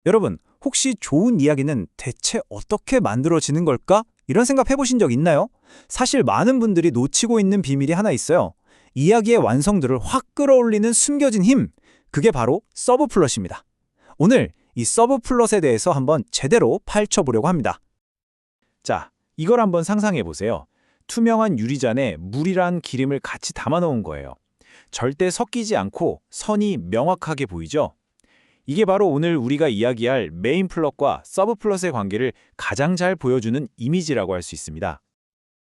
여러분, 혹시 좋은 이야기는 대체 어떻게 만들어지는 걸까? 이런 생각 해보신 적 있나요? 사실 많은 분들이 놓치고 있는 비밀이 하나 있어요. 이야기의 완성도를 확 끌어올리는 숨겨진 힘. 그게 바로 서브플롯입니다. 오늘 이 서브플롯에 대해서 한번 제대로 파헤쳐보려고 합니다. 자, 이걸 한번 상상해 보세요. 투명한 유리잔에 물이랑 기름을 같이 담아 놓은 거예요. 절대 섞이지 않고 선이 명확하게 보이죠? 이게 바로 오늘 우리가 이야기할 메인 플롯과 서브 플롯의 관계를 가장 잘 보여주는 이미지라고 할 수 있습니다.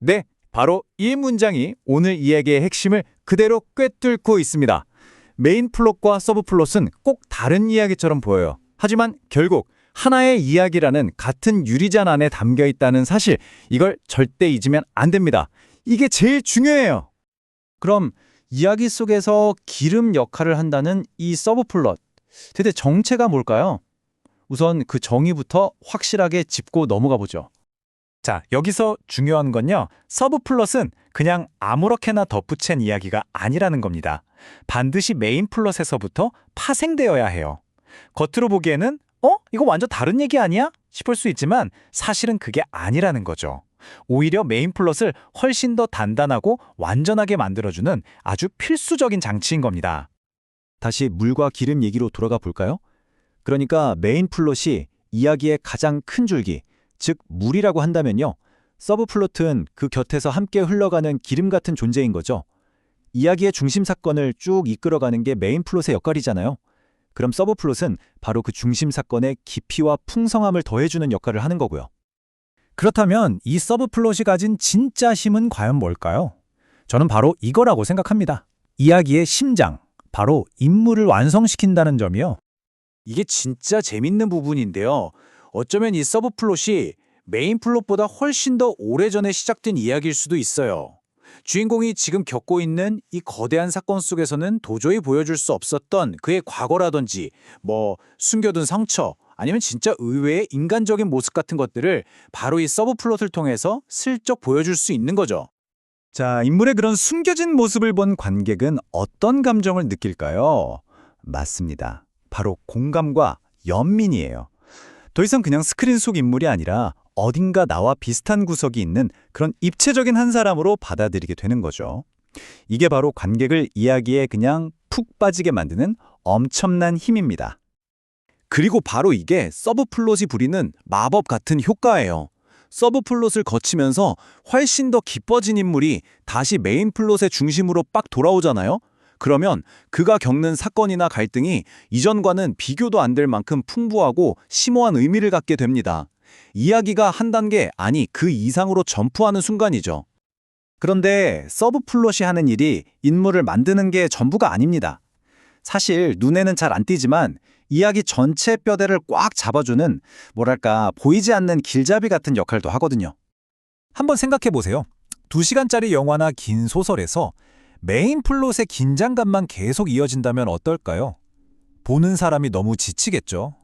네, 바로 이 문장이 오늘 이야기의 핵심을 그대로 꿰뚫고 있습니다. 메인 플롯과 서브 플롯은 꼭 다른 이야기처럼 보여요. 하지만 결국 하나의 이야기라는 같은 유리잔 안에 담겨 있다는 사실, 이걸 절대 잊으면 안 됩니다. 이게 제일 중요해요. 그럼 이야기 속에서 기름 역할을 한다는 이 서브 플롯, 대체 정체가 뭘까요? 우선 그 정의부터 확실하게 짚고 넘어가 보죠. 자, 여기서 중요한 건요. 서브 플롯은 그냥 아무렇게나 덧붙인 이야기가 아니라는 겁니다. 반드시 메인 플롯에서부터 파생되어야 해요. 겉으로 보기에는 이거 완전 다른 얘기 아니야? 싶을 수 있지만 사실은 그게 아니라는 거죠. 오히려 메인 플롯을 훨씬 더 단단하고 완전하게 만들어주는 아주 필수적인 장치인 겁니다. 다시 물과 기름 얘기로 돌아가 볼까요? 그러니까 메인 플롯이 이야기의 가장 큰 줄기, 즉 물이라고 한다면요. 서브 플롯은 그 곁에서 함께 흘러가는 기름 같은 존재인 거죠. 이야기의 중심 사건을 쭉 이끌어가는 게 메인 플롯의 역할이잖아요. 그럼 서브 플롯은 바로 그 중심 사건의 깊이와 풍성함을 더해주는 역할을 하는 거고요. 그렇다면 이 서브 플롯이 가진 진짜 힘은 과연 뭘까요? 저는 바로 이거라고 생각합니다. 이야기의 심장, 바로 인물을 완성시킨다는 점이요. 이게 진짜 재밌는 부분인데요. 어쩌면 이 서브 플롯이 메인 플롯보다 훨씬 더 오래전에 시작된 이야기일 수도 있어요. 주인공이 지금 겪고 있는 이 거대한 사건 속에서는 도저히 보여줄 수 없었던 그의 과거라든지 숨겨둔 상처, 아니면 진짜 의외의 인간적인 모습 같은 것들을 바로 이 서브 플롯을 통해서 슬쩍 보여줄 수 있는 거죠. 자, 인물의 그런 숨겨진 모습을 본 관객은 어떤 감정을 느낄까요? 맞습니다. 바로 공감과 연민이에요. 더 이상 그냥 스크린 속 인물이 아니라 어딘가 나와 비슷한 구석이 있는 그런 입체적인 한 사람으로 받아들이게 되는 거죠. 이게 바로 관객을 이야기에 그냥 푹 빠지게 만드는 엄청난 힘입니다. 그리고 바로 이게 서브 플롯이 부리는 마법 같은 효과예요. 서브 플롯을 거치면서 훨씬 더 깊어진 인물이 다시 메인 플롯의 중심으로 빡 돌아오잖아요. 그러면 그가 겪는 사건이나 갈등이 이전과는 비교도 안 될 만큼 풍부하고 심오한 의미를 갖게 됩니다. 이야기가 한 단계, 아니 그 이상으로 점프하는 순간이죠. 그런데 서브 플롯이 하는 일이 인물을 만드는 게 전부가 아닙니다. 사실 눈에는 잘 안 띄지만 이야기 전체 뼈대를 꽉 잡아주는 보이지 않는 길잡이 같은 역할도 하거든요. 한번 생각해 보세요. 2시간짜리 영화나 긴 소설에서 메인 플롯의 긴장감만 계속 이어진다면 어떨까요? 보는 사람이 너무 지치겠죠.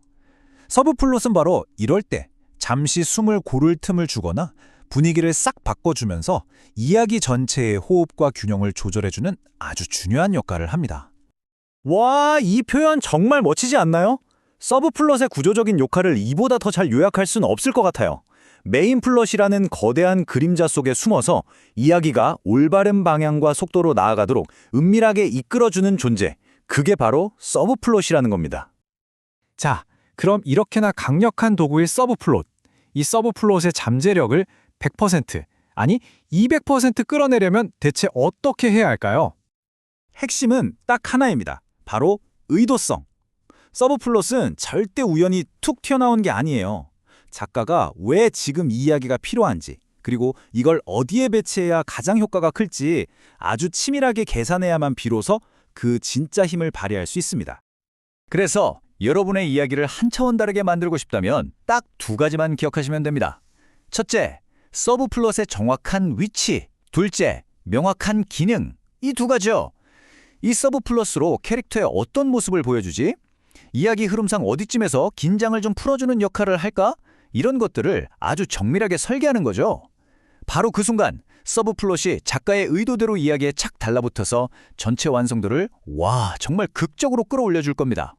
서브 플롯은 바로 이럴 때 잠시 숨을 고를 틈을 주거나 분위기를 싹 바꿔주면서 이야기 전체의 호흡과 균형을 조절해주는 아주 중요한 역할을 합니다. 와, 이 표현 정말 멋지지 않나요? 서브 플롯의 구조적인 역할을 이보다 더 잘 요약할 수는 없을 것 같아요. 메인 플롯이라는 거대한 그림자 속에 숨어서 이야기가 올바른 방향과 속도로 나아가도록 은밀하게 이끌어주는 존재, 그게 바로 서브 플롯이라는 겁니다. 자, 그럼 이렇게나 강력한 도구의 서브 플롯, 이 서브 플롯의 잠재력을 100%, 아니 200% 끌어내려면 대체 어떻게 해야 할까요? 핵심은 딱 하나입니다. 바로 의도성. 서브 플롯은 절대 우연히 툭 튀어나온 게 아니에요. 작가가 왜 지금 이 이야기가 필요한지, 그리고 이걸 어디에 배치해야 가장 효과가 클지 아주 치밀하게 계산해야만 비로소 그 진짜 힘을 발휘할 수 있습니다. 그래서 여러분의 이야기를 한 차원 다르게 만들고 싶다면 딱 2가지만 기억하시면 됩니다. 첫째, 서브 플롯의 정확한 위치. 둘째, 명확한 기능. 이 2가지요. 이 서브 플롯으로 캐릭터의 어떤 모습을 보여주지? 이야기 흐름상 어디쯤에서 긴장을 좀 풀어주는 역할을 할까? 이런 것들을 아주 정밀하게 설계하는 거죠. 바로 그 순간 서브 플롯이 작가의 의도대로 이야기에 착 달라붙어서 전체 완성도를 정말 극적으로 끌어올려줄 겁니다.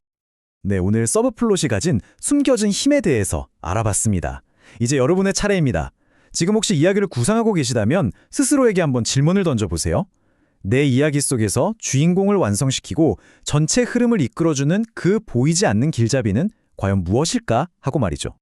네, 오늘 서브플롯이 가진 숨겨진 힘에 대해서 알아봤습니다. 이제 여러분의 차례입니다. 지금 혹시 이야기를 구상하고 계시다면 스스로에게 한번 질문을 던져보세요. 내 이야기 속에서 주인공을 완성시키고 전체 흐름을 이끌어주는 그 보이지 않는 길잡이는 과연 무엇일까 하고 말이죠.